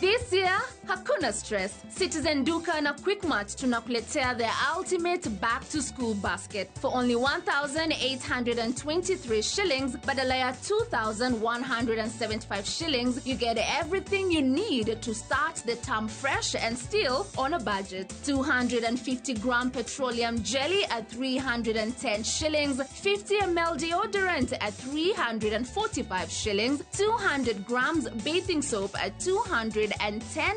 This year, hakuna stress. Citizen Duka na Quickmart tunakuletea the ultimate back-to-school basket. For only 1,823 shillings, badala ya 2,175 shillings, you get everything you need to start the term fresh and still on a budget. 250-gram petroleum jelly at 310 shillings, 50 ml deodorant at 345 shillings, 200 grams bathing soap at 210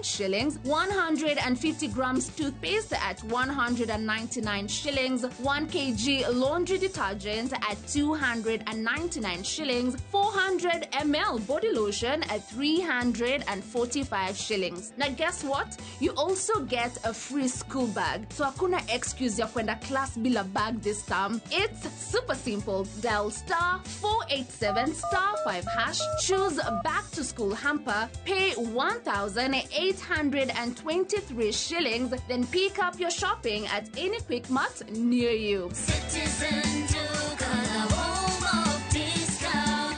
shillings, 150 grams toothpaste at 199 shillings, 1 kg laundry detergent at 299 shillings, 400 ml body lotion at 345 shillings. Now guess what? You also get a free school bag. So hakuna excuse ya kwenda class bila bag this time. It's super simple. Dial *487*5#, choose back to school hamper, pay 1,823 shillings, then pick up your shopping at any Quickmart near you. Citizen Duka, home of discount.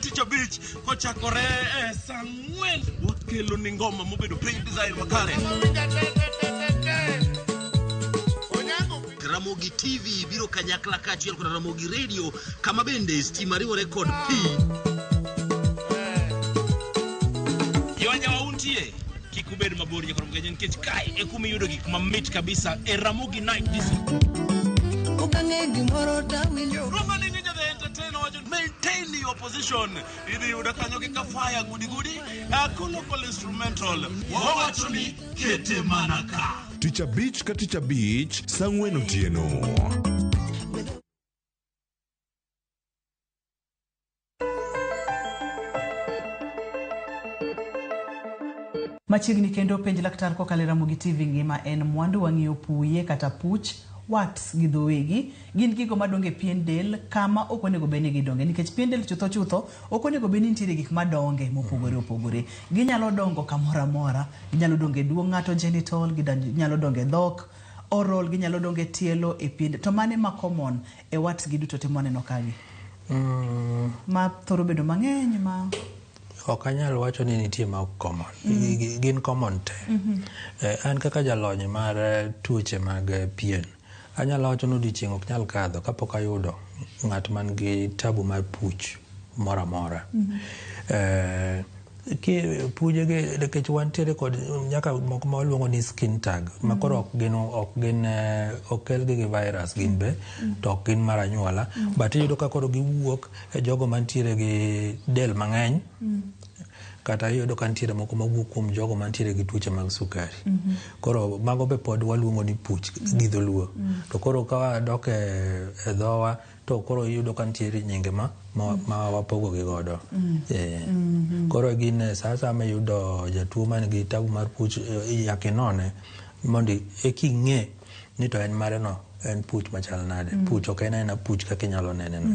Teacher Beach, Kocha Kore, Samuel, what kilo ningoma, mobedo play design wakare. Ramogi TV, biro kanyakla kachi kuna Ramogi Radio, kama bende, Stimariwa Record P. Yawanja wauntie, kikubedi mabori ya kwa mgejen kai, ekumi yudo kikmamit kabisa, Ramogi Night this. Maintain your position. Idi udakanyo kikafaya gudi local instrumental wawachuni kete manaka. Teacher Beach ka Teacher Beach Sangwen Otieno. Machiegni kendo penj laktar kokalo Ramogi TV ngima en mwandu wang'iyo puye kata puch wats gi dhowegi gin gigo madonge pien del kama ok onego bene gidonge nikech pien del chutho ok onego bene nitiere gik madonge mopogore ginyalo dongo kamora mora ginyalo donge duong ng'ato genital ginyalo donge dhok oral ginyalo donge tielo e pien to mane ma common e wats gi duto temo neno kagi ma thoro bedo mang'eny ma okanyal wacho ni nitie ma common gin common te an kaka jalony mar tuoche mag pien anyalo wacho ni dichieng' ok nyal kadho kapok ayudo ng'at man gi tabu mar puch mora mora ke puje ge dekech wantiere kod nyaka moko ma waluongo ni skin tag makoro ok gin okel gi virus gin be to ok gin mar anyuola but iyudo ka koro giwuok e jogo mantiere gi del mang'eny kata iyudo ka ntiere moko mawuok kuom jogo mantiere gi tuoche mag sukari koro mago be pod waluongo ni puch gi dholuo to koro ka wadok e dhowa to koro iyudo ka ntiere nyinge ma wapogo gi godo koro gin sasa ma yudo jatuo man gi tabu mar puch yakinone mondi eking'e ni to en mare no en puch machal nade puch ok en puch kaka inyalo nene no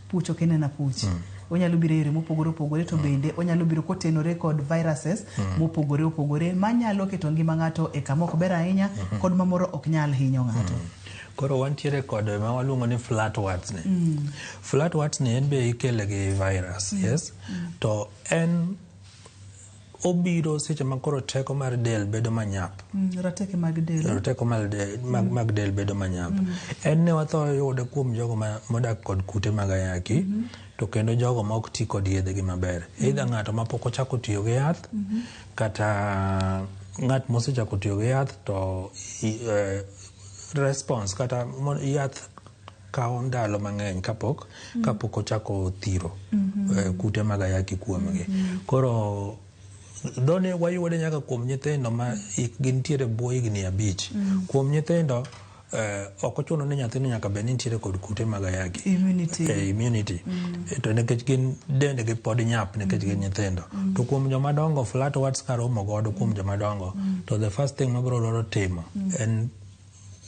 puch ok en puch onyalo biro ire mopogore to bende onyalo biro kotenore kod viruses mopogore manyalo keto ngima ng'ato e kama ok ber ahinya kod mamoro ok nyal hinyo ng'ato koro wantiere kod ma waluongo ni flat warts ne flat warts ne en be ikele gi virus yes to en obiro seche ma koro teko mar del bedo manyap rateke mag del teko mag del bedo manyap en ne watho yude kuom jogo modak kod kute mag ayaki to kendo jogo ma ok ti kod yedhe gi maber either ng'ato ma pok ochako tiyo gi yath kata ng'at mosechako tiyo gi yath to response kata yath kawo ndalo mang'eny kapok ochako thiro kute mag ayaki kuomgi koro done wayude nyaka kuom nyithindo ma gintiere bwo higni 5 kuom nyithindo ok ochuno ni nyathino nyaka bed ni nitiere kod kute mag ayaki immunity to nekech gin dendegi pod nyap nekech gin nyithindo to kuom joma dongo flat warts karomo godo kuom joma dongo to the first thing mabiro dwaro timo en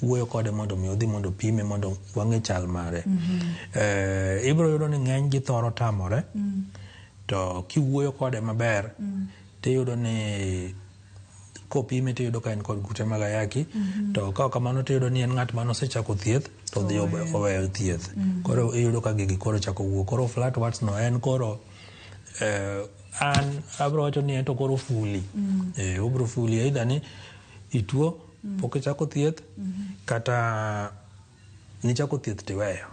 wuoyo kode mondo mi odhi mondo pime mondo wang'e chal mare ibiro yudo ni ng'eny gi thoro tamore to kiwuoyo kode maber tiyudo ni kopime tiyudo ka en kod kute mag ayaki to ka kamano tiyudo ni en ng'at mano osechako thieth to dhi oweyo thieth koro iyudo ka gigi koro chako wuok koro flat warts no en koro an abro wacho ni en to koro fuli obro fuli either ni ituo pok ichako thieth kata nichako thieth tiweyo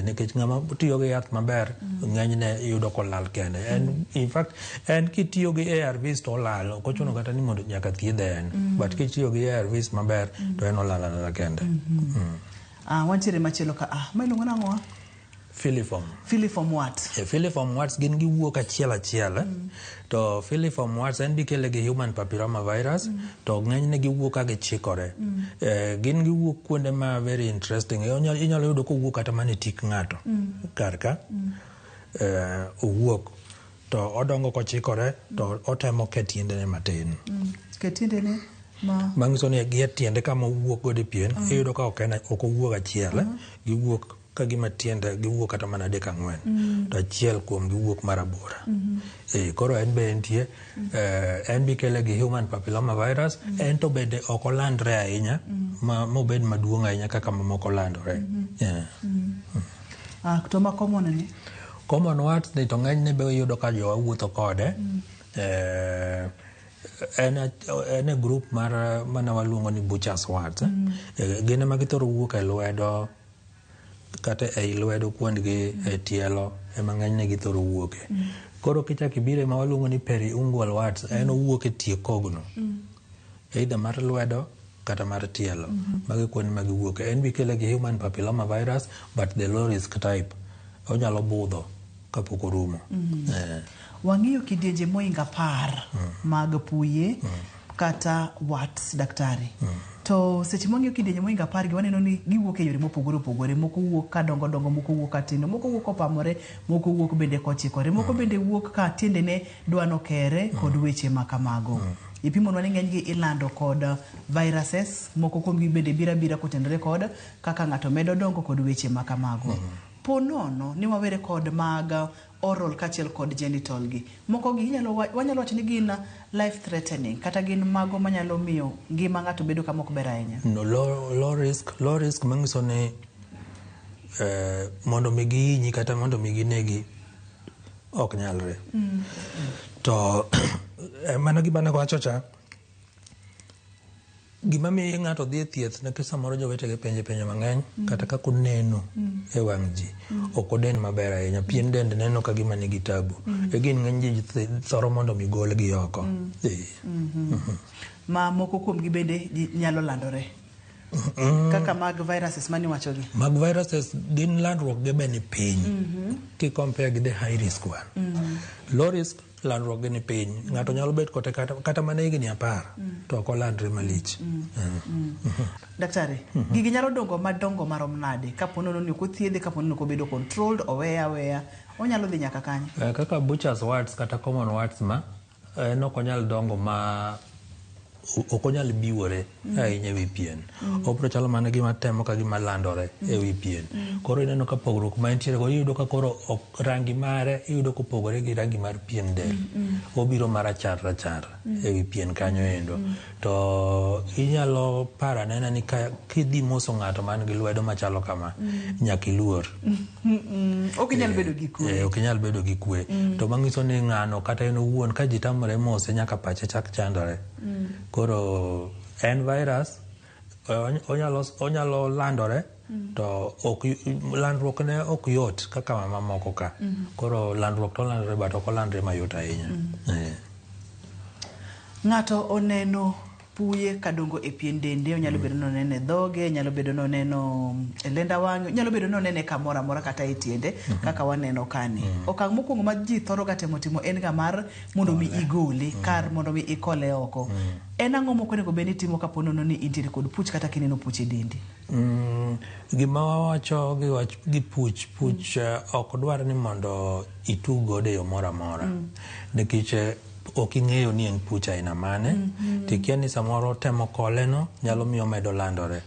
nikech ng'ama tiyo gi yath maber ng'enyne iyudo kolal kende in fact en kitiyo gi ARVs to olal ok ochuno kata ni mondo nyaka thiedhe en but kitiyo gi ARVs maber to en olal kende wantiere machielo ka ma iluongo nang'o Filiform warts. Filiform warts gin giwuok achiel to Filiform warts en bikele gi human papilloma virus to ng'enyne giwuok ka gichikore gin giwuok kuonde ma very interesting inyalo yudo kowuok kata mana e tik ng'ato karka owuok to odongo kochikore to otemo ke tiendene matin ke tiendene manyiso ni gi tiende kama owuok godo pien iyudo ka ok owuok achiel giwuok ka gima tiende giwuok kata mana 3-4 to achiel kuom giwuok marabora koro en be entie en bikele gi human papilloma virus en to bende ok olandre ahinya mobed maduong' ahinya kaka mamoko landore to ma common warts ni to ng'enyne be iyudo ka jowa wuotho kode en a group mar mana waluongo ni butcher's warts gin ema githoro wuok e lwedo kata ei lwedo kuondgi e tielo ema ng'enyne githoro wuoke koro kichako ibiro ema waluongo ni periungual warts en owuok e tie kogno either mar lwedo kata mar tielo magi kuonde ma giwuoke en bikele gi human papilloma virus but the low risk type onyalo budho kapok orumo wang'iyo kidienje moinga 10 mag puye kata warts daktari to seche mwang'iyo kidienje moinga 10 gi waneno ni giwuok e yore mopogore opogore moko wuok ka dongo moko wuok ka tindo moko wuok opamore moko wuok bende kochikore moko bende wuok ka tiendene dwano kere kod weche makamago ipimonwa ni ng'enygi ilando kod viruses moko kuomgi bende bira kotendore kod kaka ng'ato medo dongo kod weche makamago ponono ni wawere kod mag oral kachiel kod genital gi moko gi wanyalo wacho ni gin life threatening kata gin mago manyalo miyo ngima ng'ato bedo kama ok ber ahinya no low risk manyiso ni mondo mi gihinyi kata mondo mi ginegi ok nyalre to mana gima ne wacho cha gima miyo ng'ato dhi e thieth ne samoro jowetege penjo mang'eny kata kaka oneno e wang' ji ok oden maber ahinya pien dend neno ka gima nigi tabu gin ng'eny ji thoro mondo mi golgi oko ma moko kuomgi bende nyalo landore kaka mag viruses mani wachogi mag viruses gin landruok ge bene piny compare gi the high risk one low risk landruok ge ni piny ng'ato nyalo bet kote kata mana higni 10 to ok olandre malich daktari gigi nyalo dongo madongo marom nade kaponono ni kothiedhe kaponono ko bedo controlled oweya onyalo dhi nyaka kanye kaka butcher's warts kata common warts ma no konyal dongo ma ok onyal biwore ahinya ewi pien obro chalo mana gima temo ka gima landore ewi pien koro ineno ka pogruok ma entiere go iyudo ka koro rangi mare iyudo ko pogore gi rangi mar pien del obiro marachar ewi pien kanyo endo to inyalo para nena ni kidhi moso ng'ato man gi lwedo machalo kama nyaki luor ok inyal bedo gi kwe ok inyal bedo gi kwe to mangiso ni ng'ano kata en owuon ka ji tamore mose nyaka pache chak chandore koro en virus onyalo landore to landruok ne ok yot kaka mamoko ka koro landruok to landore but ok olandre mayot ahinya ng'ato oneno puye kadongo e pien dende onyalo bedo noneno e dhoge nyalo bedo noneno e lenda wang'e nyalo bedo noneno kamoro amora kata e tiende kaka waneno kani okang' mokwongo ma ji thoro ga timo en ga mar mondo mi igole kar mondo mi ikole oko en ang'o mokonego bed ni timo kaponono ni intiere kod puch kata kineno puch e dendi gima wawacho gi puch ok dwar ni mondo itug godo e yo moro amora nikech ok ing'eyo ni en puch aina mane tikia ni samoro temo koleno nyalo miyo medo landore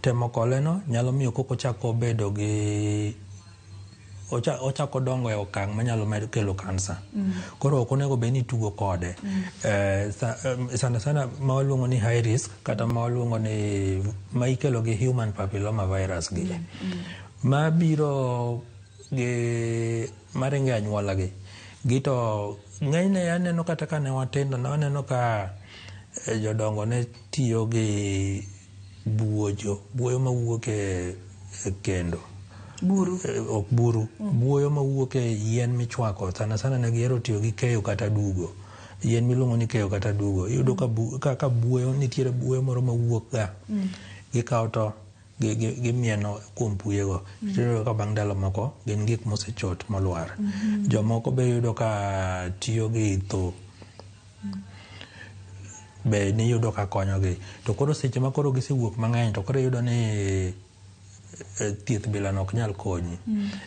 temo koleno nyalo miyo koko chako bedo gi ochako dongo e okang' manyalo med kelo kansa. Koro ok onego bed ni tugo kode. Sana sana ma waluongo ni high risk kata ma waluongo ni ma ikelo gi human papilloma virus gi. Ma biro gi maringe anyuola gi. Gito ng'enyne aneno kata ka ne watindo ne waneno ka jodongo ne tiyo gi buoyo mawuok e kendo. Buru. Ok buru. Buoyo mawuok e yien michwako. Sana sana ne gihero tiyo gi keyo kata dugo. Yien miluongo ni keyo kata dugo. Iyudo ka buoyo nitiere buoyo moro mawuok ga. Gikawo to gimieno kuom puyego. Iyudo ka bang' ndalo moko gin gik mosechot molwar. Jomoko be yudo ka tiyo gi tho. Be ni yudo ka konyogi. To koro seche ma koro gisewuok mang'eny to koro yudo ni thieth bila no ok nyal konyi.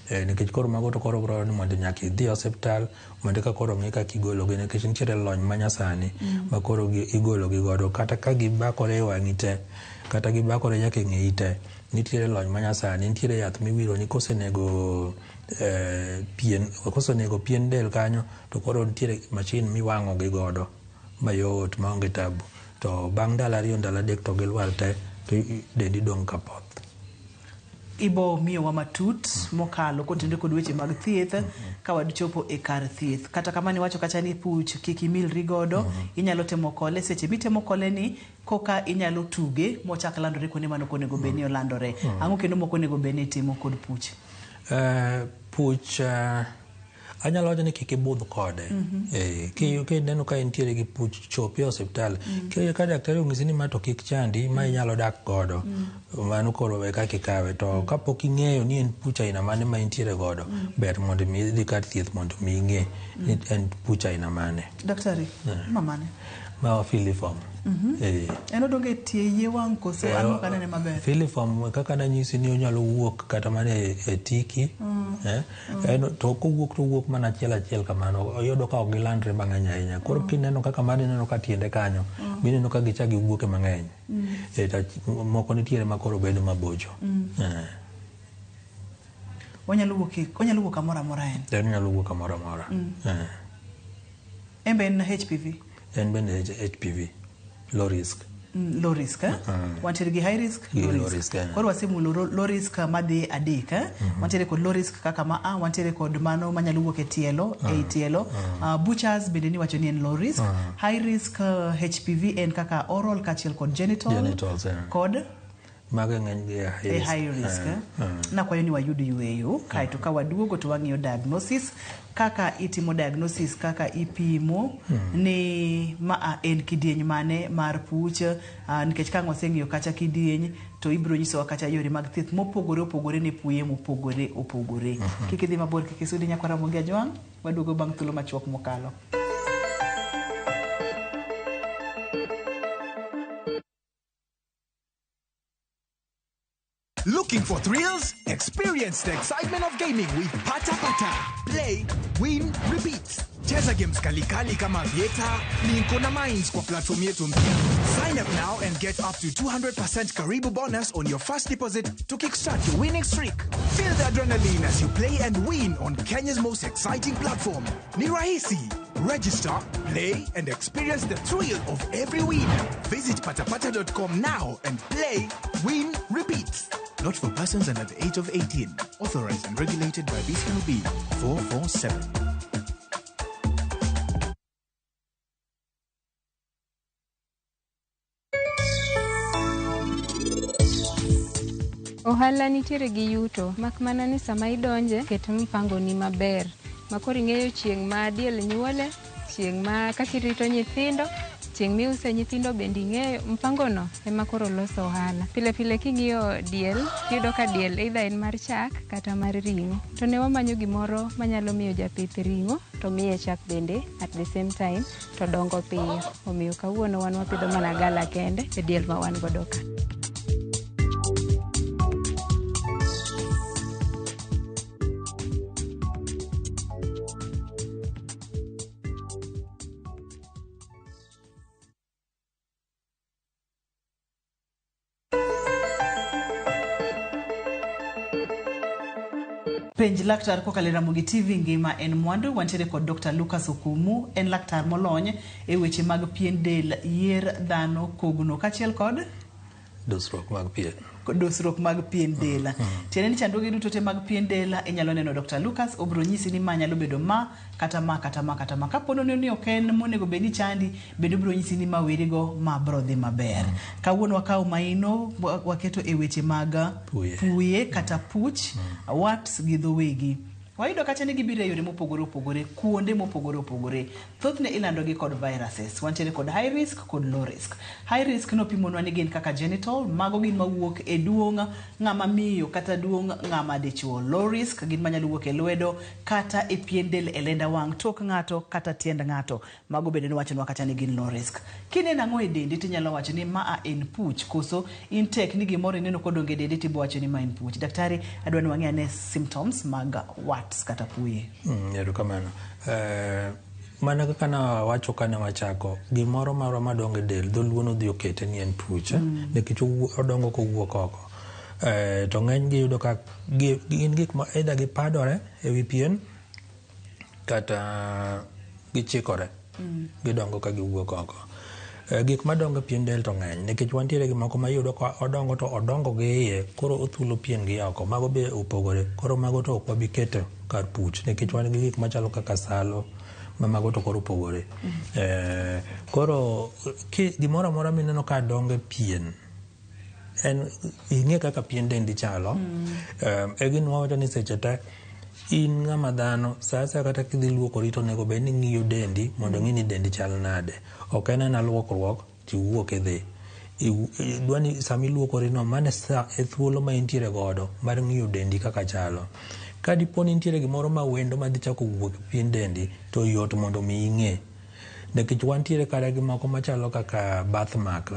Nikech koro mago to koro bro ni mondo nyaka idhi hospital mondo ka koro ng'i kaka igologi nikech nitiere lony manyasani ma koro igologi godo kata ka gibakore e wang'i te kata gibakore nyaka e ng'eyi te. Nitiere lony manyasani, nitiere yath miwiro ni kosenego pien del kanyo to koro nitiere mashin miwang'o gi godo mayot maonge tabu. To bang' ndalo 2 ndalo 3 to gilwar te to dendi dong' kapoth. Ibo miyowa matut mokalo kotenore kod weche mag thieth ka wadichopo e kar thieth. Kata kamano iwacho kacha ni puch kik imilri godo, inyalo temo kole seche mitemo kole ni koka inyalo tuge mochak landore kuonde manok onego bed ni olandore. Ang'o kendo moko onego bed ni timo kod puch? Puch anyalo wacho ni kik ibudh kode. Kineno ka entiere gi puch chopi e osiptal. Ka daktari ong'isi ni ma to kik chandi, ma inyalo dak godo. Mano koro we kaka ikawe. To kapok ing'eyo ni en puch aina mane ma entiere godo, ber mondo mi idhi kar thieth mondo mi ing'e ni en puch aina mane. Daktari, mamane? Ma filiform. En odonge tie yie wang' kose ango kanene maber? Filiform kaka nanyisi ni onyalo wuok kata mana e tiki. To kowuok to wuok mana achiel kamano. Oyudo ka ok gilandre mang'eny ahinya. Koro kineno kaka mano ineno ka tiende kanyo, bineno ka gichagi wuok mang'eny. Moko nitiere ma koro bedo mabocho. Onyalo wuok kamoro amora en? Onyalo wuok kamoro amora. En be en HPV? En bende HPV. Low risk. Low risk, wantiere gi high risk, low risk. Koro wasimulo low risk madhi adek, wantiere kod low risk kaka ma wantiere kod mano manyalo wuok e tielo, Butchers bende ni wacho ni en low risk. High risk HPV en kaka oral kachiel kod genitals, kod maga ng'eny gi high risk. Nakwayo ni wayud yueyo kaeto ka waduogo to wang'iyo diagnosis, kaka itimo diagnosis, kaka ipimo ni ma en kidieny mane mar puch, nikech ka waseng'iyo kacha kidieny to ibiro nyisowa kacha yore mag thieth mopogore opogore ne puye mopogore opogore. Kik idhi mabor, kik isudi nyakwara Mongi Ajwang', waduogo bang' thuolo machuok mokalo. Looking for thrills? Experience the excitement of gaming with Pata Pata. Play, win, repeat. Cheza games kali kama Vieta, Linko na Mines kwa platform yetu mpya. Sign up now and get up to 200% Karibu bonus on your first deposit to kickstart your winning streak. Feel the adrenaline as you play and win on Kenya's most exciting platform. Ni rahisi. Register, play, and experience the thrill of every win. Visit patapata.com now and play, win, repeat. Not for persons under the age of 18. Authorized and regulated by BCLB 447. Ohala nitiere gi yuto, mak mana ni sama idonje ket mpango ni maber. Makoro ing'eyo chieng' ma diel nyuole, chieng' ma kaka irito nyithindo, chieng' miuse nyithindo bende ing'eyo. Mpango no ema koro loso ohala. Pile pile king'iyo diel, iyudo ka diel either en mar chak kata mar ring'o. To ne wamanyo gimoro manyalo miyo japith ring'o to miye chak bende at the same time to dongo piyo. Omiyo kawuono wan wapidho mana gala kende e diel ma wan godo ka. Penj laktar kokalo Ramogi TV ngima en mwandu. Wantiere kod Dr. Lucas Okumu, en laktar molony e weche mag pien del, yier dhano, kogno kachiel kod dosruok mag pien. Dosruok mag pien del. Tiene ni chandruoge duto te mag pien del inyalo neno Dr. Lucas, obro nyisi ni ma nyalo bedo ma kata ma kata ma kata ma. Kapono ni oken monego bedi chandi, bendo bro nyisi ni ma werigo ma bro dhi maber. Kawuono wakao maino waketo e weche mag puye kata puch, wat gi dhowegi. Wayudo kacha ni gibiro e yore mopogore opogore, kuonde mopogore opogore. Thothne ilando gi kod viruses. Wantiere kod high risk kod low risk. High risk no pimonwa ni gin kaka genital, mago gin mawuok e duong' ng'ama miyo kata duong' ng'ama dichuo. Low risk gin manyalo wuok e lwedo kata e pien del, e lenda wang', tok ng'ato kata tiend ng'ato. Mago bende wachonwa kacha ni gin low risk. Kineno ang'o e dendi tinyalo wacho ni ma en puch, koso in tek ni gimoro ineno kodonge dendi tibo wacho ni ma en puch. Daktari, adwa ni wang'e ane symptoms mag what kata puye. Erokamano. Mana kaka na wacho kane wachako, gimoro moro madongo e del dholuo no dhi okete ni en puch, nikech odongo kowuok oko. To ng'eny gi yudo ka gin gik ma either gipadore e wi pien kata gichikore, gidongo ka giwuok oko. Gik madongo pien del to ng'eny, nikech wantiere gi moko mayudo ka odongo to odongo gi iye, koro othulo pien gi oko. Mago be opogore, koro mago to ok wabi keto kar puch, nikech wan gi gik machalo kaka salo, ma mago to koro opogore. Koro gimoro amora mineno ka dongo e pien, ing'e kaka pien dendi chalo, e gin wawacho ni seche te in ng'ama dhano, sa asaya kata kidhi luokori to nego bed ni ng'iyo dendi mondo ng'i ni dendi chal nade. Ok en luokruok tiwuok idhi. Dwani sami luokori no, mane sa e thuolo ma intiere godo mar ng'iyo dendi kaka chalo. Ka diponi intiere gimoro ma wendo ma dhi chako wuok pien dendi, to yot mondo mi ing'e. Nikech wantiere kada gi moko machalo kaka birthmark,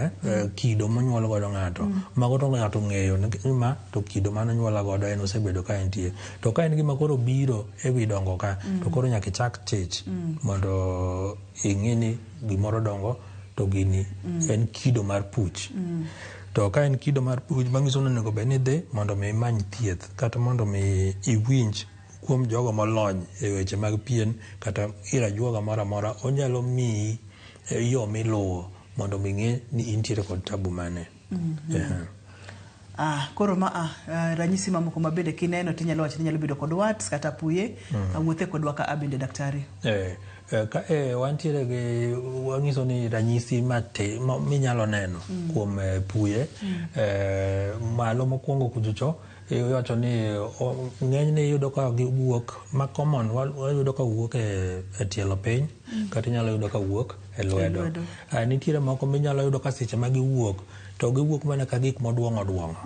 kido monyuol godo ng'ato. Mago to ng'ato ng'eyo ma to kido manonyuola godo en osebedo ka entie. To ka en gima koro biro e wi dongo ka, to koro nyaka ichak tich mondo ing'e ni gimoro dongo to gini en kido mar puch. To ka en kido mar puch, manyiso ni onego bed ni dhi mondo mi imany thieth kata mondo mi iwinj kuom jogo molony e weche mag pien kata ira juoga mora mora, onyalo miyi yo miluwo mondo mi ng'e ni intiere kod tabu mane. Koro ranyisi mamoko mabende kineno tinyalo wacho ni nyalo bedo kod wat kata puye, wuothe kodwa ka abende daktari. Ka wantiere gi wanyiso ni ranyisi minyalo neno kuom puye, malo mokwongo kuchocho, iwacho ni ng'enyne iyudo ka giwuok ma common, wayudo ka wuok e tielo piny, kata inyalo yudo ka wuok e lwedo. Nitiere moko minyalo yudo ka seche ma giwuok, to giwuok mana ka gik moduong'o.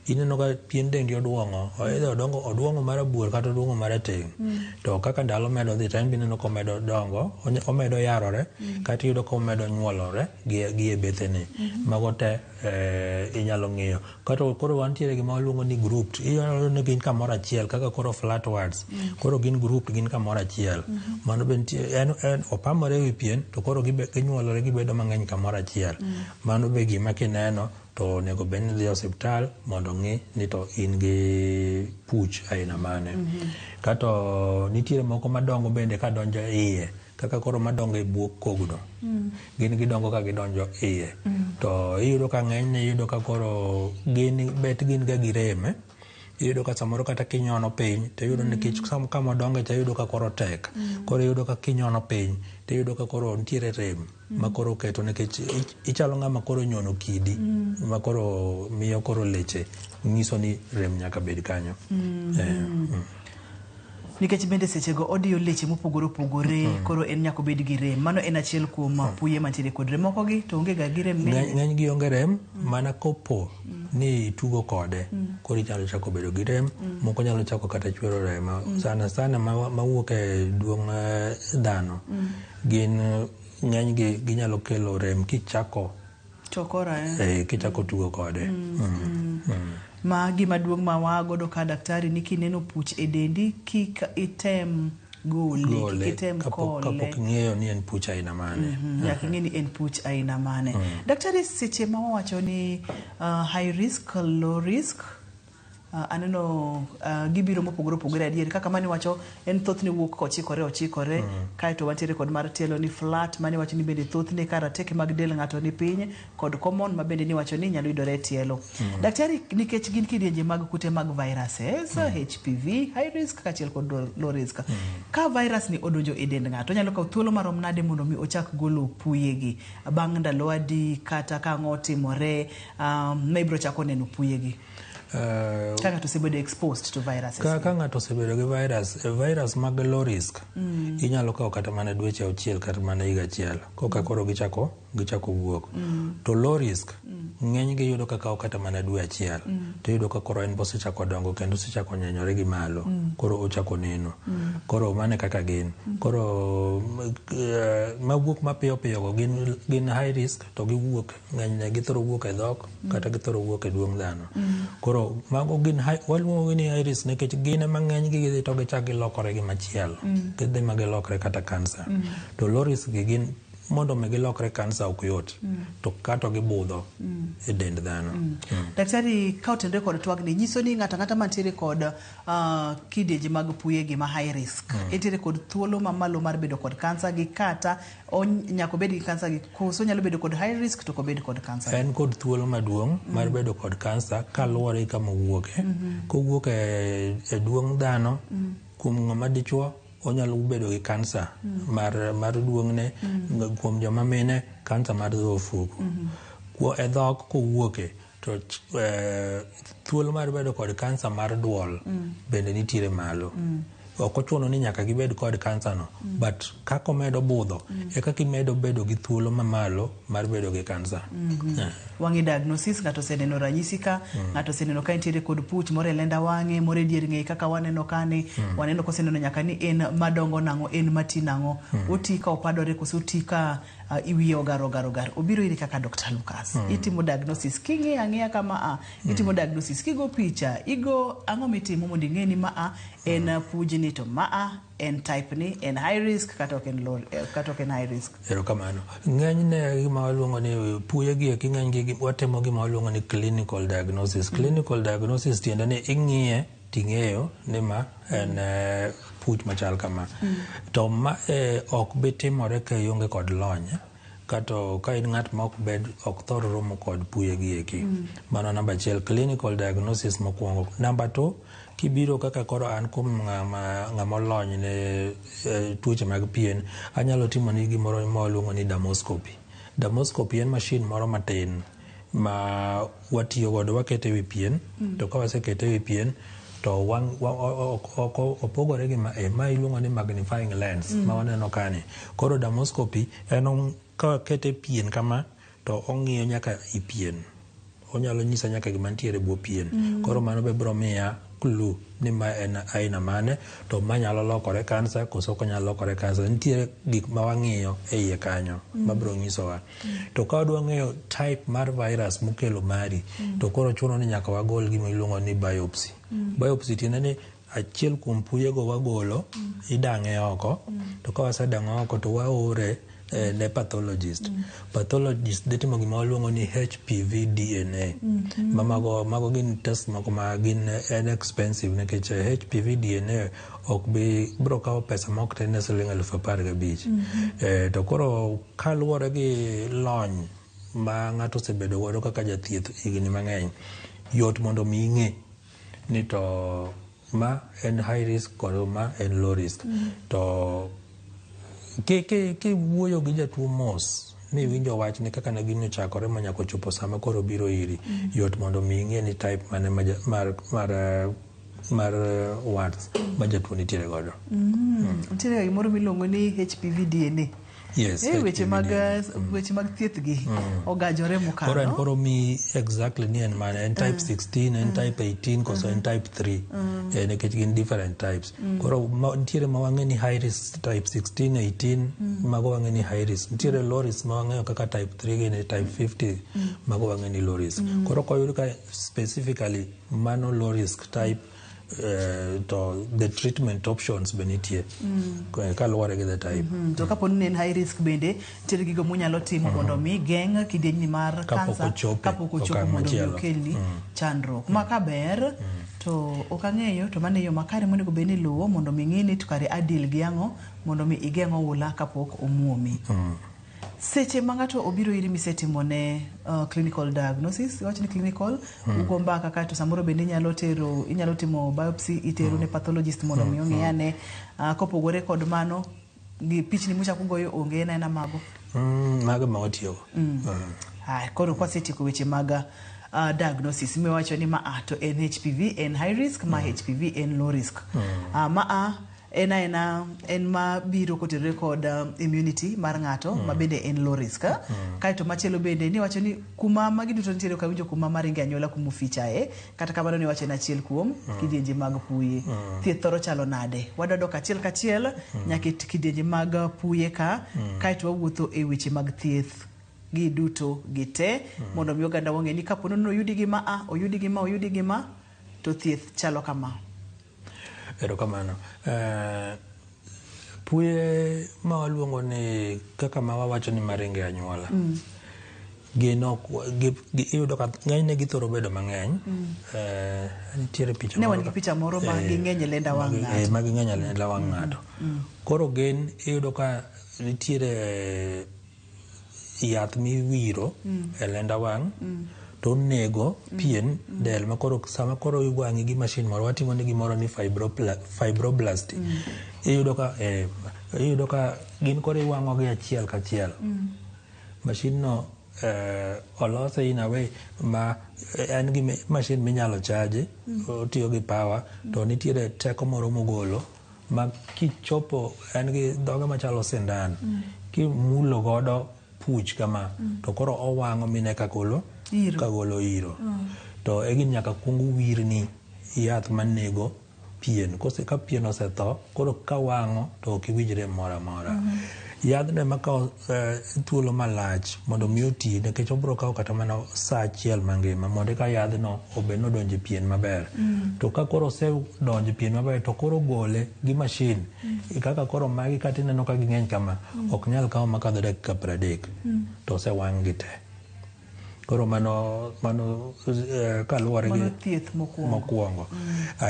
Ineno ka pien dendi oduong'o, oduong'o marabuor kata oduong'o marateng'. To kaka ndalo medo dhi, to en bineno ka omedo dongo, omedo yarore, kata iyudo ka omedo nyuolore gi e bethene. Mago te inyalo ng'iyo. Koro wantiere gima waluongo ni grouped. Iyudo ni gin kamoro achiel, kaka koro flat wards. Koro gin grouped, gin kamoro achiel. Mano en opamore e wi pien, to koro ginyuolore gibedo mang'eny kamoro achiel. Mano be gima kineno to nego bed ni dhi e osiptal mondo ng'i ni to in gi puch aina mane. Kato nitiere moko madongo bende ka donjo iye, kaka koro madongo e buok kogno. Gin gidongo ka gidonjo iye. To iyudo ka ng'enyne iyudo ka koro gin ga girem, iyudo ka samoro kata kinyono piny, to iyudo ni kich kama dongo to iyudo ka koro tek. Koro iyudo ka kinyono piny, to iyudo ka koro nitiere rem ma koro keto, nikech ichalo ng'ama koro nyono kidi, ma koro miyo koro leche nyiso ni rem nyaka bed kanyo. Nikech bende sechego odiyo leche mopogore opogore, koro en nyako bed gi rem. Mano en achiel kuom puye mantiere kod rem. Moko gi to onge ga gi rem. Ng'eny gi onge rem, mana kopo ni tugo kode, koro inyalo chako bedo gi rem. Moko nyalo chako kata chwero remo. Sana mawuok e duong' dhano, gin ng'eny gi ginyalo kelo rem kichako chokora kichako tugo kode. Ma gima duong' ma wagodo ka daktari ni kineno puch e dendi, kik item gole, kik item kole. Kapok ng'eyo ni en puch aina mane. Nyaka ng'e ni en puch aina mane. Daktari, seche ma wawacho ni high risk, low risk, aneno gibiro mopogore opogore adier kaka mani wacho en thothne wuok kochikore kaeto wantiere kod mar tielo ni flat mani wacho ni bende thothne karateke mag del ng'ato ni piny kod common ma bende ni wacho ni nyalo yudore tielo. Daktari, nikech gin kidienje mag kute mag viruses, HPV, high risk kachiel kod low risk. Ka virus ni odonjo e dend ng'ato nyalo kawo thuolo marom nade mondo mi ochak golo puyegi bang' ndalo adi kata ka ang'o timore ma ibiro chako neno puyegi? Ka ng'ato osebedo exposed to viruses. Ka ng'ato osebedo gi virus mag low risk, inyalo kawo kata mana dweche 6 kata mana higa achiel koka koro gichako wuok. To low risk ng'eny gi yudo ka kawo kata mana dwe achiel to yudo ka koro en bosechako dongo kendo osechako nyenyore gi malo, koro ochako neno. Koro mane kaka gin. Koro mawuok mapiyo go gin high risk to giwuok ng'enyne githoro wuok e dhok kata githoro wuok e duong' dhano. Koro mago gin waluongo ni high risk nikech gin mang'eny gidhi to gichak gilokore gi machielo, gidhi ma gilokre kata kansa. To low risk gi gin mondo me gilokre kansa ok yot, to kato gibudho e dend dhano. Daktari, ka otendre kod twagni nyiso ni ng'ata mantiere kod kidienje mag puyegi ma high risk entiere kod thuolo mamalo mar bedo kod kansa gi kata nyako bed gi kansa gi koso nyalo bedo kod high risk to ko bed kod kansa? En kod thuolo maduong' mar bedo kod kansa kaluwore kama wuoke. Kowuok e duong' dhano kuom ng'ama dichuo onyalo bedo gi kansa mar duong'ne, kuom joma mine kansa mar dhofuku. E dhok kowuoke to thuolo mar bedo kod kansa mar duol bende nitiere malo. Ok ochuno ni nyaka gibed kod kansa no, but kako medo budho e kaka imedo bedo gi thuolo mamalo mar bedo gi kansa. Wang'i diagnosis, ng'ato oseneno ranyisi ka, ng'ato oseneno ka entiere kod puch moro e lenda wang'e, moro e dier ng'eye kaka waneno kani, waneno koseneno nyaka ni en madongo nang'o, en mati nang'o, oti ka opadore koso oti ka iwiye ogar. Obiro iri kaka Dr. Lucas. Itimo diagnosis king'e ang'eya kama itimo diagnosis kigo picha, igo ang'o mitimo mondo ing'e ni en pujni to en type ni en high risk kata ok en low kata ok en high risk. Erokamano. Ng'enyne gima waluongo ni puyegi e ng'enygi watimo gima waluongo ni clinical diagnosis. Clinical diagnosis tiende ni ing'iye ting'eyo ni ma en puch machal kama. To ma ok bitimore ka ionge kod lony kato ka in ng'at ma ok thor romo kod puyegi eki. Mano namba 1, clinical diagnosis mokwongo. Namba 2, kibiro kaka koro an kuom ng'ama lony ne tuoche mag pien, anyalo timo ni gimoro mawaluongo ni dermoscopy. Dermoscopy en mashin moro matin ma watiyo godo, wakete wi pien, to ka wasekete wi pien to opogore gi ma iluongo ni magnifying lens ma waneno kani. Koro dermoscopy en ka kete pien kama to ong'iyo nyaka i pien, onyalo nyisa nyaka gima nitiere buo pien. Koro mano be biro miya clue ni ma en aina mane, to manyalo lokore kansa koso konyalo lokore kansa. Nitiere gik ma wang'iyo e iye kanyo ma biro nyisowa. To ka wadwa ng'eyo type mar virus mokelo mari, to koro chuno ni nyaka wagol gima iluongo ni biopsy. Biopsy tiende ni achiel kuom puyego wagolo, idang'e oko, to ka wasedang'e oko to waore ne pathologist. Pathologist dhi timo gima waluongo ni HPV DNA. Mago gin test moko ma gin expensive nikech HPV DNA ok biro kawo pesa ma ok ten ne siling 15,000. To koro kaluwore gi lony ma ng'ato osebedo godo kaka jathieth higni mang'eny, yot mondo mi ing'e ni to ma en high risk kod ma en low risk. To ke wuoyo gi jatuo mos mi winjo wach ni kaka ne gino chakore ma nyako chopo sama koro biro iri, yot mondo mi ing'e ni type mane mar wards ma jatuo nitiere godo. Nitiere gimoro miluongo ni HPV DNA. Yes. Weche mag thieth gi ogajore mokalo. Koro en koro mi exactly ni en mane, en type 16, en type 18, koso en type 3. Nikech gin different types. Koro nitiere ma wang'e ni high risk type 16, 18, mago wang'e ni high risk. Nitiere low risk ma wang'eyo kaka type 3 gini type 50, mago wang'e ni low risk. Koro koyud ka specifically mano low risk type to the treatment options be nitie kaluwore gi the type. To kapo ni en high risk bende tiere gigo munyalo timo mondo mi geng' kidienjni mar kansa kapok ochopo mondo mi okelni chandruok. Ma kaber to ok ang'eyo to mano e yo makare monego bed ni luwo mondo mi ng'ini to kare adil gi ang'o mondo mi igeng' oula kapok omuomi. Seche ma ng'ato obiro iri misetimo ne clinical diagnosis, wach ni clinical, ugo mbaka kato samoro bende inyalo timo biopsy, itero ne pathologist mondo mi ong'e ane kopogore kod mano gi pichni muchako goyo onge na mago. Mago ma watiyogo. Koro kwasetieko weche mag diagnosis miwacho ni ma to en HPV en high risk, ma HPV en low risk. En ma biro kotere kod immunity mar ng'ato ma bende en low risk. Kaito machielo bende ni wacho ni kuma magi duto nitiere kawinjo kuma maringe anyola kuma fichae kata kamano ni wacho ni achiel kuom kidienje mag puye. Thieth thoro chalo nade? Wadado kachiel kachiel nyaka kidienje mag puye ka kaito wawuotho e weche mag thieth gi duto gite mondo mi oganda wong'e ni kapo nono oyudi gi ma to thieth chalo kama. Erokamano. Puye ma waluongo ni kaka ma wawacho ni maringe anyuola. Iyudo ka ng'enyne githoro bedo mang'eny. Nitiere picha moro. Ne wan gi picha moro ma ging'eny e lenda wang' ng'ato. Ma ging'eny e lenda wang' ng'ato. Koro iyudo ka nitiere yath miwiro e lenda wang' to nego pien del makoro sama koro iwang'i gi machine moro watimo ni gimoro ni fibroblast. Iyudo ka gin koro iwang'o gi achiel kachiel. Machine no olose in a way ma en gi machine minyalo chaji, otiyo gi power to nitiere teko moro mogolo ma kichopo en gi dhoge machalo sindan kimulo godo puch kama to koro owang'o mine kagolo iro. To egin nyaka kungu wirni yath manego pien. Ka pien osetho koro kawang'o to ok iwinjre mora mora. Yadhne makawo thuolo malach mondo mi oti nikech obiro kawo kata mana sa achiel mangima mondo ka yadhno obed nodonjo pien maber. To ka koro osedonjo pien maber to koro gole gi mashin kaka koro magi kata ineno ka ging'eny kama ok nyal kawo makadho dakika 30 to osewang' gi te. Koro mano kaluwore gi thieth mokwongo.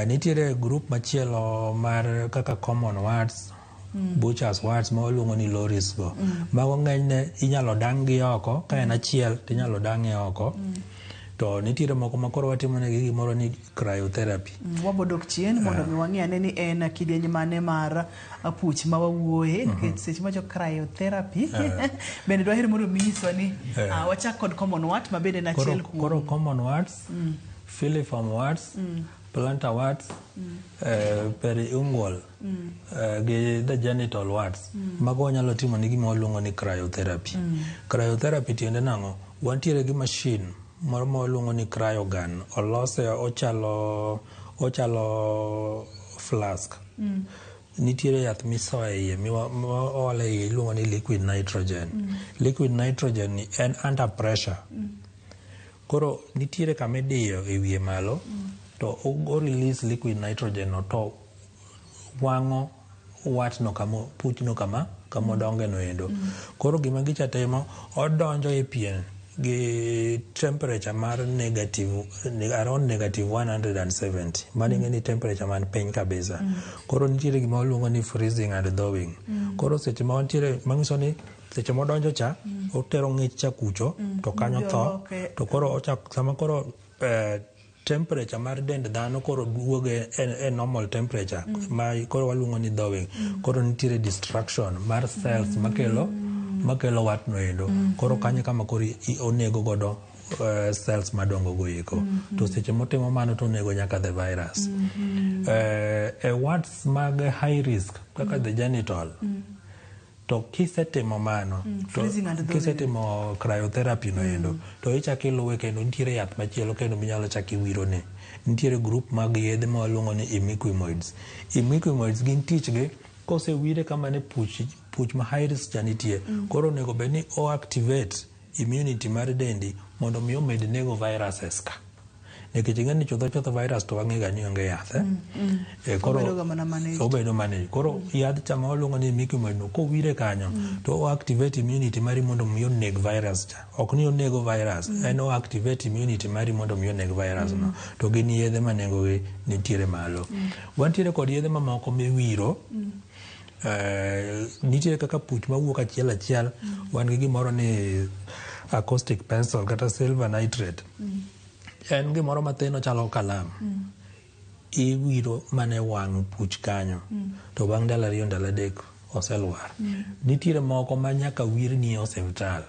Nitiere grup machielo mar kaka common warts, butcher's warts ma waluongo ni low risk go. Mago ng'enyne inyalo dang' gi oko ka en achiel to inyalo dang'e oko. To nitiere moko ma koro watimo negi gimoro ni cryotherapy. Wabodok chien mondo mi wang'i ane ni en kidienje mane mar puch ma wawuoye nikech seche ma jo cryotherapy bende dwahero mondo minyiswa ni wachak kod common wart ma bende nachiel kuom. Koro common warts, filiform warts, plantar warts, periungual gi the genital warts. Mago wanyalo timo ni gima waluongo ni cryotherapy. Cryotherapy tiende nang'o? Wantiere gi machine moro ma waluongo ni cryogun. Olose ochalo flask. Nitiere yath misoe iye miole iye iluongo ni liquid nitrogen. Liquid nitrogen ni en under pressure. Koro nitiere kama idiyo e wiye malo to o release liquid nitrogen no to wang'o watno puchno kama odonge no endo. Koro gima gicha timo odonjo e pien gi temperature mar around negative 170. Mano ing'e ni temperature man piny kabisa. Koro nitiere gima waluongo ni freezing and thawing. Koro seche ma wantiere mang'iso ni seche modonjo cha otero ng'ich cha kucho to kanyo tho to koro sama koro temperature mar dend dhano koro duoge e normal temperature ma koro waluongo ni thawing. Koro nitiere destruction mar cells makelo wat no endo. Koro kanyo kama koro onego godo cells madongo go eko. To seche motimo mano to onego nyaka the virus. Warts mag high risk kaka the genital to kisetimo mano kisetimo cryotherapy no endo to ichako iluwe kendo nitiere yath machielo kendo minyalo chako iwirone. Nitiere grup mag yedhe ma waluongo ni imiquimoids. Imiquimoids gin tichgi kosewire kama ne puch ma high risk cha nitie koro onego bed ni o activate immunity mar dendi mondo mi omed nego viruses ka nikech ing'eni chutho virus to wang'ega ni onge yath koro Obedo ga mana managed. obedo managed. Koro yadh cha ma waluongo ni imiquimod no kowire kanyo to o activate immunity mari mondo mi oneg virus cha. Ok ni onego virus, en o activate immunity mari mondo mi oneg virus no. To gin yedhe ma nengogi nitiere malo. Wantiere kod yedhe mamoko miwiro. Nitiere kaka puch mawuok achiel wan gi gimoro ni acoustic pencil kata silver nitrate. En gimoro matin chalo kalam. Iwiro mane wang' puch kanyo to bang' ndalo 2 ndalo 3 oselwar. Nitiere moko ma nyaka wirni e osiptal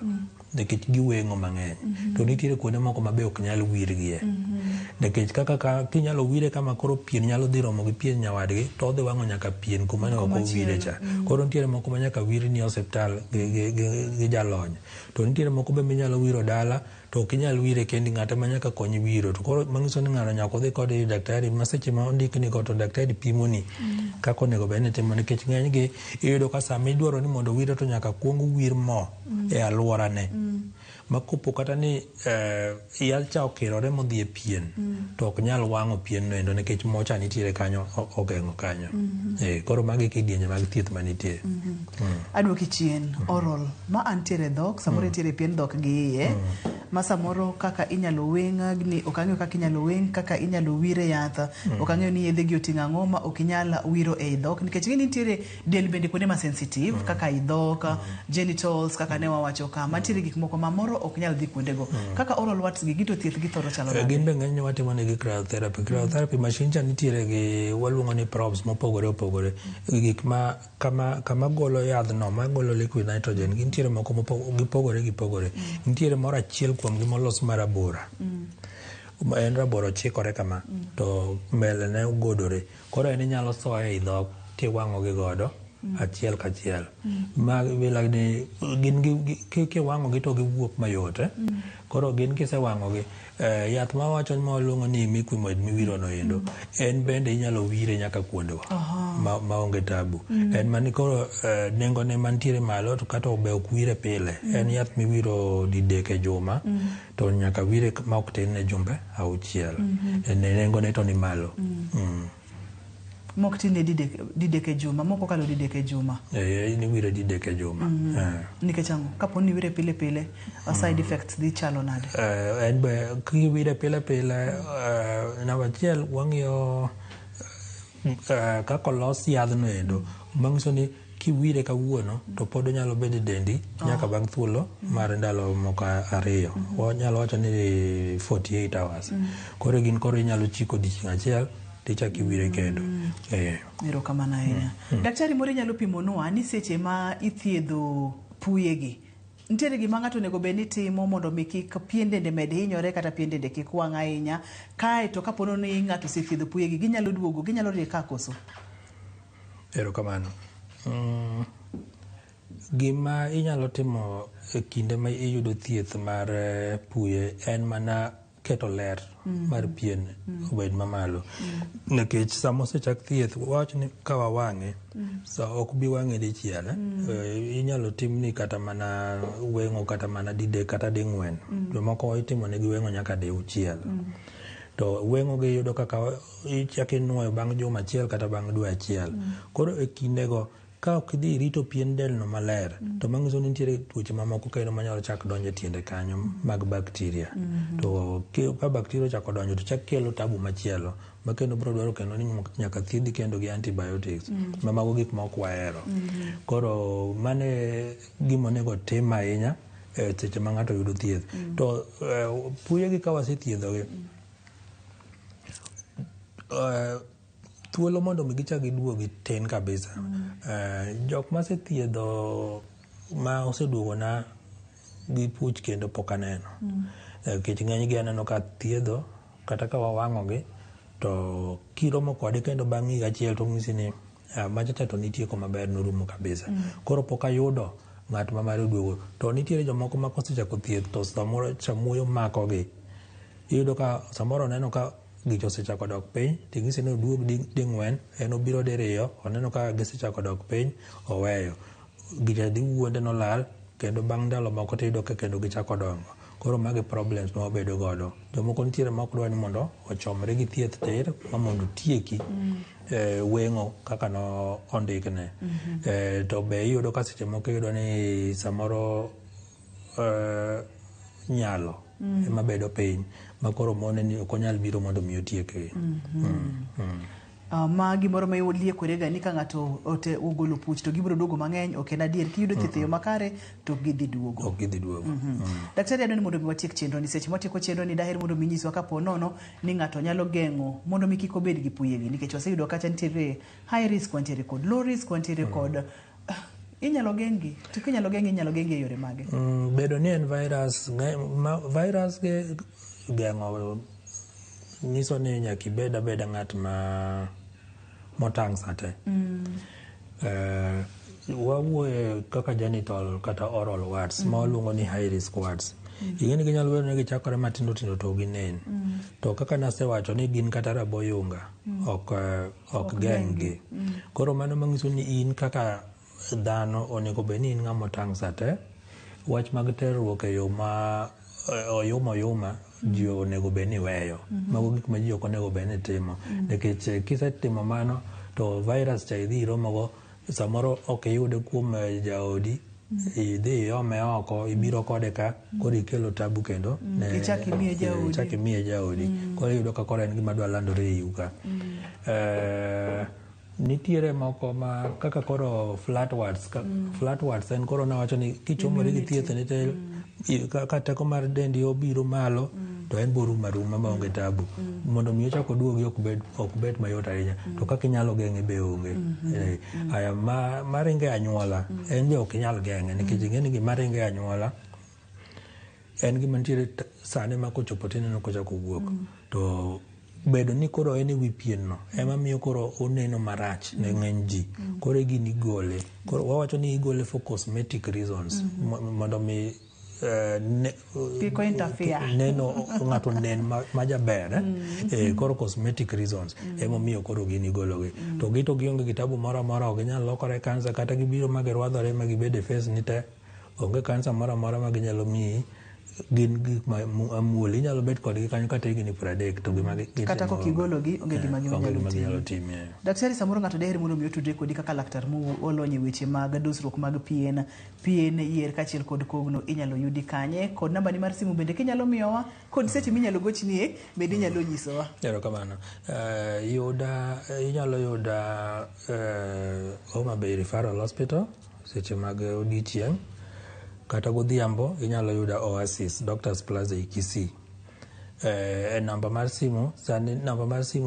nikech giweng'o mang'eny. To nitiere kuonde moko ma be ok nyal wirgie. Nikech kaka kinyalo wire kama koro pien nyalo dhi romo gi pien nyawadgi to odhi wang'o nyaka pien kuma ne ok owire cha. Koro nitiere moko ma nyaka wirni e osiptal gi jalony. To nitiere moko be minyalo wiro dala to ok inyal wire kendi ng'ata ma nyaka konyi wiro. To koro manyiso ni ng'ato nyaka odhi kode daktari ma seche ma ondikni go to daktari pimoni kaka onego bed ni timo, nikech ng'enygi iyudo ka sama idwaro ni mondo wire to nyaka kuong wir mo e alworane. Ma kopo kata ni yadh cha okirore modhi e pien to ok nyal wang'o pien no endo nikech mocha nitiere kanyo ogeng'o kanyo. Koro magi kidienje mag thieth manitie. Aduoki chien oral ma antiere dhok samoro nitiere pien dhok gi iye ma samoro kaka inyalo weng' ni ok ang'eyo kaka inyalo weng' kaka inyalo wire yath ok ang'eyo ni yedhe gi oting'o ang'o ma ok inyal wiro ei dhok nikech nitiere del bende kuonde ma sensitive kaka i dhok genitals kaka ne wawacho ka mantiere gik moko ma moro ok nyal dhi kuonde go kaka oral warts gi gito thieth gi thoro chalo gin be ng'enyne watimo negi cryotherapy machine cha nitiere gi waluongo ni probes mopogore opogore gik ma kama golo yadhno ma golo liquid nitrogen gintiere moko gipogore nitiere moro achiel kuom gi molos marabora en raboro chikore kama to mbele ne ugodore koro en inyalo soye i dhok tiwang'o gi godo achiel kachiel ma bilagni gin kiwang'o gi to giwuok mayot koro gin kisewang'o gi yath ma wacho ma waluongo ni imiquimod miwiro no endo en bende inyalo wire nyaka kuondewa ma onge tabu en mani koro nengo ne mantiere malo to kata obe ok wire pile en yath miwiro didek e juma to nyaka wire ma ok tin ne jumbe 6 nengo ne to ni malo mok tine didek e juma moko kalo didek e juma ni wire didek e juma nikech ang'o kapo ni wire pile side effects dhi chalo nade en be kiwire pile namba achiel wang'iyo kaka olos yadhno endo manyiso ni kiwire kawuono to pod onyalo bedo dendi nyaka bang' thuolo mar ndalo moko 2 wanyalo wacho ni 48 hours koro inyalo chiko odiochieng' achiel tichaki wire kendo. Ero kamano ahinya. Daktari moro nyalo pimonwa ni seche ma ithiedho puyegi nitiere gima ng'ato onego bed ni timo mondo mi kik pien dende med hinyore kata pien dende kik wang' ahinya kae to kapono ni ng'ato osethiedho puyegi ginyalo duogo ginyalo rie ka koso. Ero kamano. Gima inyalo timo e kinde ma iyudo thieth mar puye en mana keto ler mar pien obed mamalo nikech sama osechak thieth wach ni ka wawang'e ok bi wang'e dichiel inyalo timni kata mana weng'o kata mana didek kata ding'wen jomoko itimo negi weng'o nyaka 6 to weng'o gi yudo kaka ichako inuoyo bang' juma achiel kata bang' dwe achiel koro e kindego ka ok idhi rito pien del no maler to manyiso ni nitiere tuoche mamoko kendo manyalo chak donjo e tiende kanyo mag bakteria to ka bakteria ochako donjo to chak kelo tabu machielo ma kendo biro dwaro kendo ni nyaka thiedhi kendo gi antibiotics ma mago gik ma ok wahero koro mane gima onego tim ahinya seche ma ng'ato yudo thieth to puyegi ka wasethiedhogi thuolo mondo mi gichak giduogi tin kabisa. Jok ma sethiedho ma oseduogona gi puch kendo pok aneno. Nikech ng'enygi aneno ka thiedho kata ka wawang'ogi to kiromo kode kendo bang' higa achiel to ng'isi ni machacha to nitieko maber norumo kabisa. Koro pok ayudo ng'at ma mare oduogo. To nitiere jomoko ma kosechako thieth to samoro chamuoyo makogi. Iyudo ka samoro neno ka gicho osechako dok piny ting'isi ni oduog ding'wen en obiro diriyo oneno ka gisechako dok piny oweyo gicha dhi wuonde nolal kendo bang' ndalo moko tiyudo ka kendo gichako dongo koro magi problems ma wabedo godo. Jomoko nitiere ma ok dwa ni mondo ochomre gi thieth tir ma mondo tieki weng'o kaka no ondikne. To be iyudo ka seche moko iyudo ni samoro nyalo ema bedo piny ma koro mone ni ok onyal biro mondo mi otieke. Ma gimoro ma oliekorega ni ka ng'ato ogolo puch to gibiro duogo mang'eny, ok en adier. Kiyudo thieth e yo makare to ok gidhi duogo. Daktari, adwani mondo mi watiek chenro ni. Seche mwatieko chenro ni daher mondo mi nyiswa kapo nono ni ng'ato nyalo geng'o mondo mi kik obed gi puyegi, nikech waseyudo kacha nitiere high risk, wantiere kod low risk, wantiere kod inyalo geng'gi. To kinyalo geng'gi e yore mage? Bedo ni en virus ge geng'o nyiso ni nyaka ibed abeda ng'at motang' sate. Wawuoye kaka genital kata oral warts ma waluongo ni high risk warts. Ing'eni ginyalo bedo ni gichakore matindo tindo to ginen. To kaka nasewacho ni gin kata raboyunga ok geng'gi. Koro mano manyiso ni in kaka dhano onego bed ni in ng'ama otang' sate. Wach mag terruok e yo ma oyuma ji onego bed ni weyo. Mago gik ma ji ok onego bed ni timo. Nikech kisetimo mano to virus cha idhi iromogo, samoro ok iyude kuom jaodi, idhi iome oko, ibiro kode ka, koro ikelo tabu kendo. Ichak imiye jaodi. Koro iyudo ka koro en gima dwa landore e iu ka. Nitiere moko ma kaka koro flat warts en koro nawacho ni kichomori gi thieth ni tel ka teko mar dendi obiro malo to en boruma maonge tabu. Mondo mi ochako duogi ok bet mayot ahinya. To kaka inyalo geng'e be onge. Aya maringe anyuola en be ok inyal geng'e, nikech ing'eni gima ringe anyuola en gima nitiere sane ma kochopo tineno kochako wuok. To bedo ni koro en e wi pien no ema miyo koro oneno marach ne ng'eny ji. Koro gini igole. Koro wawacho ni igole for cosmetic reasons. Mondo mi neno ng'ato nen majaber. Koro cosmetic reasons ema miyo koro gini igologi. To gionge kitabu moro amora, ok ginyal lokore kansa, kata gibiro ma girwadhore ma gibede face ni te. Onge kansa moro amora ma ginyalo miyi. Gin gik ma amuol, inyalo bet kodgi kanyo kata higni 30 to gima kata kok igologi onge gima ginyalo timo. Daktari, samoro ng'ato daher mondo mi otudre kodi kaka laktar molony e weche mag dusruok mag pien, yier kachiel kod kogno, inyalo yudi kanye? Kod namba ni mar simu bende kinyalo miyowa, kod seche minyalo gochnie bende inyalo nyisowa. Erokamano. Inyalo yuda Homa Bay Referral Hospital seche mag odiochieng', kata godhiambo inyalo yuda Oasis Doctors Plaza e Kisii. Namba mar simu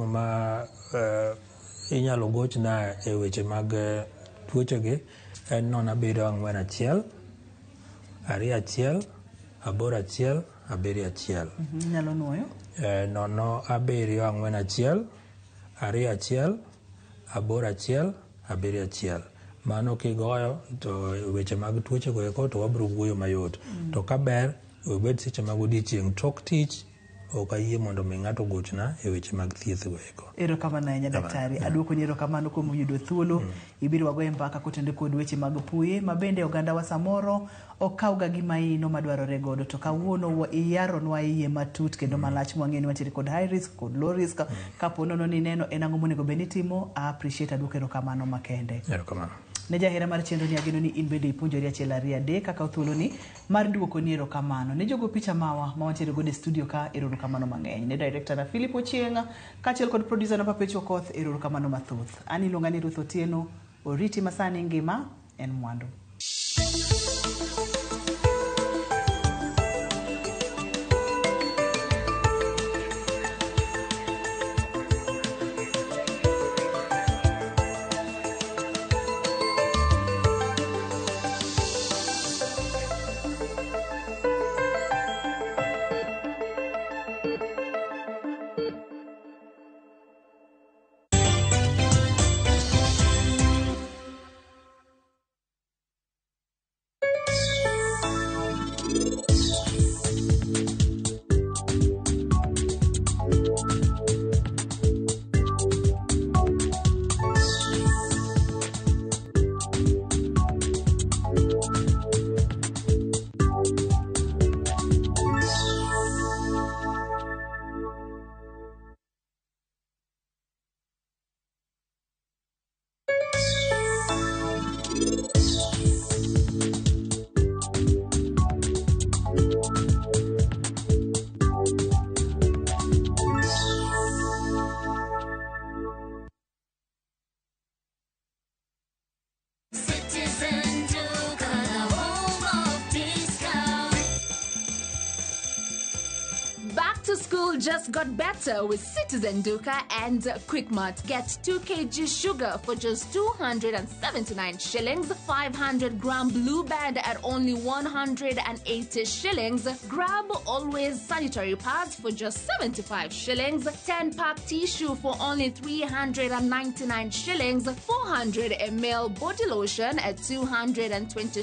ma inyalo gochna e weche mag tuochegi en 071 21 81 71. Inyalo nuoyo 071 21 81 71. Mano kigoyo to weche mag tuoche go eko to wabiro wuoyo mayot. To kaber obed seche mag odiochieng' tok tich ok ayie mondo mi ng'ato gochna e weche mag thieth go eko. Erokamano ahinya daktari. Aduoko ni erokamano kuom yudo thuolo. Ibiro wagoye mbaka kotende kod weche mag puye ma bende oganda wa samoro okawga gima ino madwarore godo. To kawuono iyaronwa iye matut kendo malach mwang'eni wantiere kod high risk kod low risk. Kapo nono ni neno en ang'o monego bed ni timo, appreciate aduoko erokamano makende. Erokamano. Ne jahera mar chenro ni ageno ni in bende ipuonjori achiel ariyo adek kaka thuolo ni mar duoko ni erokamano. Ne jogo picha mawa ma wantiere godo e studio ka, erokamano mang'eny. Ne director na Philip Ochieng' kachiel kod producer na Papecho Koth, erokamano mathoth. An iluonga ni Ruth Otieno. Oriti masani ngima en mwandu. School just got better with Citizen Duka and Quickmart. Get 2 kg sugar for just 279 shillings, 500-gram Blue Band at only 180 shillings. Grab Always sanitary pads for just 75 shillings, 10-pack tissue for only 399 shillings, 400 ml body lotion at 220